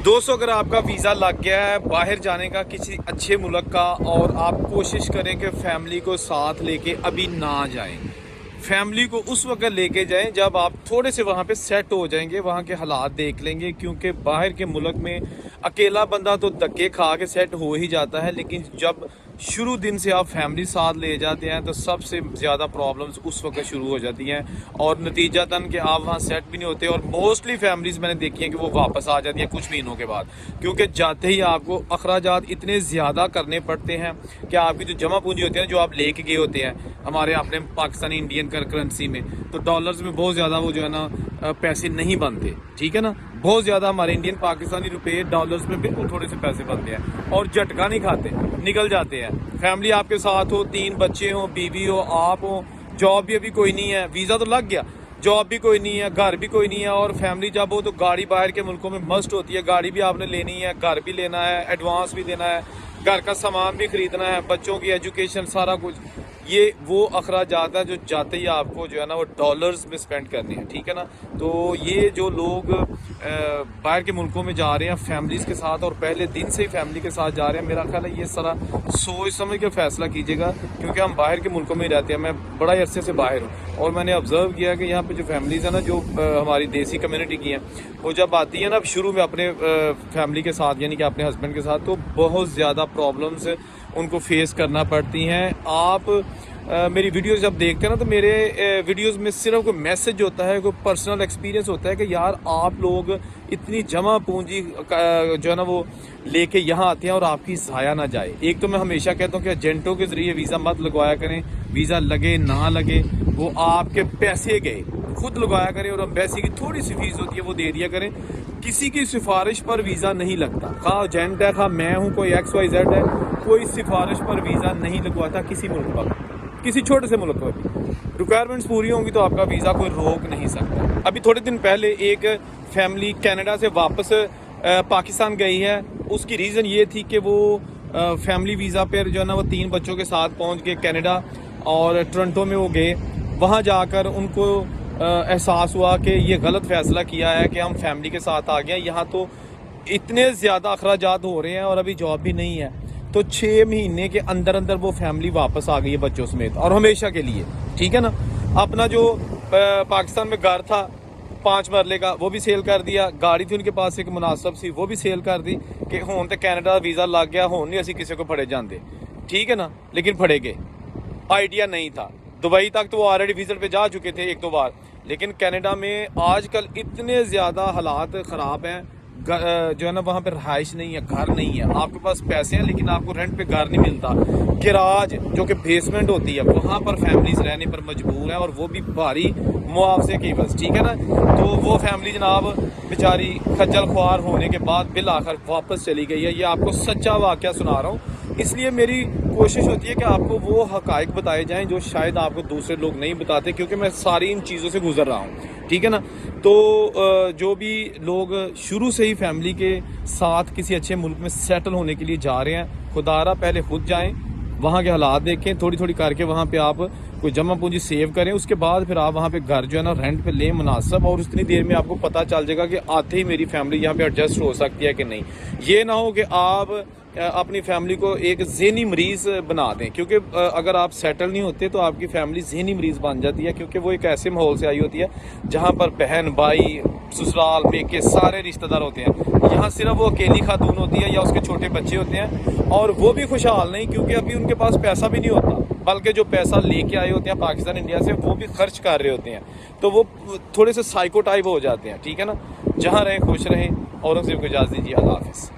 दोस्तों, अगर आपका वीज़ा लग गया है बाहर जाने का किसी अच्छे मुल्क का, और आप कोशिश करें कि फैमिली को साथ लेके अभी ना जाएं। फैमिली को उस वक्त लेके जाएं जब आप थोड़े से वहाँ पे सेट हो जाएंगे, वहाँ के हालात देख लेंगे। क्योंकि बाहर के मुल्क में अकेला बंदा तो धक्के खा के सेट हो ही जाता है, लेकिन जब शुरू दिन से आप फैमिली साथ ले जाते हैं तो सबसे ज़्यादा प्रॉब्लम्स उस वक्त शुरू हो जाती हैं, और नतीजतन कि आप वहाँ सेट भी नहीं होते। और मोस्टली फैमिलीज़ मैंने देखी हैं कि वो वापस आ जाती हैं कुछ महीनों के बाद, क्योंकि जाते ही आपको अखराजात इतने ज़्यादा करने पड़ते हैं कि आपकी जो जमा पूंजी होती है ना, जो आप लेके गए होते हैं हमारे अपने पाकिस्तानी इंडियन करेंसी में, तो डॉलर्स में बहुत ज़्यादा वो जो है ना पैसे नहीं बनते, ठीक है ना। बहुत ज़्यादा हमारे इंडियन पाकिस्तानी रुपए डॉलर्स में बिल्कुल थोड़े से पैसे बनते हैं, और झटका नहीं खाते, निकल जाते हैं। फैमिली आपके साथ हो, 3 बच्चे हो, बीवी हो, आप हो, जॉब भी अभी कोई नहीं है, वीज़ा तो लग गया, जॉब भी कोई नहीं है, घर भी कोई नहीं है, और फैमिली जब हो तो गाड़ी बाहर के मुल्कों में मस्ट होती है। गाड़ी भी आपने लेनी है, घर भी लेना है, एडवांस भी देना है, घर का सामान भी खरीदना है, बच्चों की एजुकेशन, सारा कुछ। ये वो अखराजात है जो जाते ही आपको जो है ना वो डॉलर्स में स्पेंड करने हैं, ठीक है ना। तो ये जो लोग बाहर के मुल्कों में जा रहे हैं फैमिलीज़ के साथ, और पहले दिन से ही फैमिली के साथ जा रहे हैं, मेरा ख्याल है ये सारा सोच समझ के फैसला कीजिएगा। क्योंकि हम बाहर के मुल्कों में ही रहते हैं, मैं बड़ा अरसे से बाहर हूँ, और मैंने ऑब्ज़र्व किया कि यहाँ पे जो फैमिलीज़ है ना, जो हमारी देसी कम्युनिटी की हैं, वो जब आती है ना शुरू में अपने फैमिली के साथ, यानी कि अपने हस्बैंड के साथ, तो बहुत ज़्यादा प्रॉब्लम्स उनको फेस करना पड़ती हैं। आप मेरी वीडियोस जब देखते हैं ना, तो मेरे वीडियोस में सिर्फ कोई मैसेज होता है, कोई पर्सनल एक्सपीरियंस होता है कि यार आप लोग इतनी जमा पूंजी जो है ना वो लेके यहाँ आते हैं और आपकी ज़ाया ना जाए। एक तो मैं हमेशा कहता हूँ कि एजेंटों के ज़रिए वीज़ा मत लगवाया करें, वीज़ा लगे ना लगे वो आपके पैसे गए, खुद लगवाया करें, और एम्बेसी की थोड़ी सी फीस होती है वो दे दिया करें। किसी की सिफारिश पर वीज़ा नहीं लगता, खा एजेंट है, खा मैं हूँ, कोई XYZ है, कोई सिफारिश पर वीज़ा नहीं लगवाता किसी मुल्क पर, किसी छोटे से मुल्क पर भी। रिक्वायरमेंट्स पूरी होंगी तो आपका वीज़ा कोई रोक नहीं सकता। अभी थोड़े दिन पहले एक फैमिली कनाडा से वापस पाकिस्तान गई है। उसकी रीज़न ये थी कि वो फैमिली वीज़ा पर जो है ना वो 3 बच्चों के साथ पहुंच गए कनाडा, और टोरंटो में वो गए। वहाँ जाकर उनको एहसास हुआ कि ये गलत फ़ैसला किया है कि हम फैमिली के साथ आ गए। यहाँ तो इतने ज़्यादा अखराजात हो रहे हैं और अभी जॉब भी नहीं है, तो 6 महीने के अंदर अंदर वो फैमिली वापस आ गई है बच्चों समेत, और हमेशा के लिए, ठीक है ना। अपना जो पाकिस्तान में घर था 5 मरले का, वो भी सेल कर दिया। गाड़ी थी उनके पास एक मुनासिब सी, वो भी सेल कर दी कि हुण तो कैनेडा वीज़ा लग गया, हुण नहीं असी किसी को फड़े जाते, ठीक है ना। लेकिन फड़े गए, आइडिया नहीं था। दुबई तक तो वो ऑलरेडी विजिट पे जा चुके थे 1-2 बार, लेकिन कनाडा में आजकल इतने ज़्यादा हालात ख़राब हैं, जो है ना वहाँ पे रहाइश नहीं है, घर नहीं है। आपके पास पैसे हैं लेकिन आपको रेंट पे घर नहीं मिलता। गैराज जो कि बेसमेंट होती है, वहाँ पर फैमिलीज रहने पर मजबूर है, और वो भी भारी मुआवजे की बस, ठीक है ना। तो वो फैमिली जनाब बेचारी खज्जल ख्वार होने के बाद बिल आखिर वापस चली गई है। ये आपको सच्चा वाक़या सुना रहा हूँ, इसलिए मेरी कोशिश होती है कि आपको वो हकाइक बताए जाएं जो शायद आपको दूसरे लोग नहीं बताते, क्योंकि मैं सारी इन चीज़ों से गुजर रहा हूँ, ठीक है ना। तो जो भी लोग शुरू से ही फैमिली के साथ किसी अच्छे मुल्क में सेटल होने के लिए जा रहे हैं, खुदारा पहले खुद जाएं, वहाँ के हालात देखें, थोड़ी थोड़ी करके वहाँ पे आप कोई जमा पूंजी सेव करें, उसके बाद फिर आप वहाँ पे घर जो है ना रेंट पे लें मुनासिब, और उतनी देर में आपको पता चल जाएगा कि आते ही मेरी फैमिली यहाँ पे एडजस्ट हो सकती है कि नहीं। ये ना हो कि आप अपनी फैमिली को एक ज़हनी मरीज़ बना दें, क्योंकि अगर आप सेटल नहीं होते तो आपकी फैमिली ज़हनी मरीज़ बन जाती है, क्योंकि वो एक ऐसे माहौल से आई होती है जहाँ पर बहन भाई ससुराल मेके सारे रिश्तेदार होते हैं। यहाँ सिर्फ वो अकेली खातून होती है या उसके छोटे बच्चे होते हैं, और वो भी खुशहाल नहीं, क्योंकि अभी उनके पास पैसा भी नहीं होता, बल्कि जो पैसा लेके आए होते हैं पाकिस्तान इंडिया से वो भी खर्च कर रहे होते हैं। तो वो थोड़े से साइको टाइप हो जाते हैं, ठीक है ना। जहाँ रहें खुश रहें। औरंगज़ेब को इजाज़त दीजिए, अल्लाह हाफ़िज़।